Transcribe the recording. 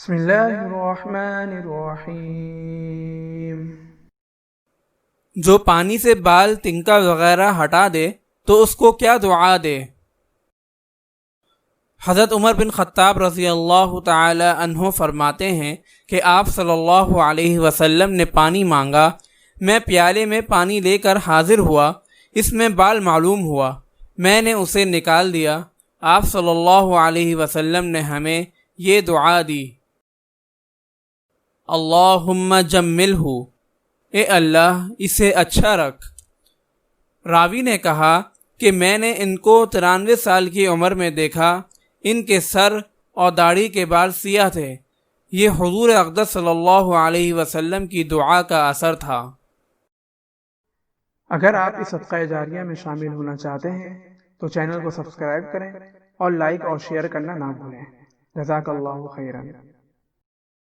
بسم اللہ الرحمن الرحیم۔ جو پانی سے بال تنکا وغیرہ ہٹا دے تو اس کو کیا دعا دے؟ حضرت عمر بن خطاب رضی اللہ تعالی عنہ فرماتے ہیں کہ آپ صلی اللہ علیہ وسلم نے پانی مانگا، میں پیالے میں پانی لے کر حاضر ہوا، اس میں بال معلوم ہوا، میں نے اسے نکال دیا، آپ صلی اللہ علیہ وسلم نے ہمیں یہ دعا دی، اللہم جملہ، اے اللہ اسے اچھا رکھ۔ راوی نے کہا کہ میں نے ان کو 93 سال کی عمر میں دیکھا، ان کے سر اور داڑھی کے بال سیاہ تھے، یہ حضور اقدس صلی اللہ علیہ وسلم کی دعا کا اثر تھا۔ اگر آپ اس صدقہ جاریہ میں شامل ہونا چاہتے ہیں تو چینل کو سبسکرائب کریں اور لائک اور شیئر کرنا نہ بھولیں۔ جزاک اللہ خیرا۔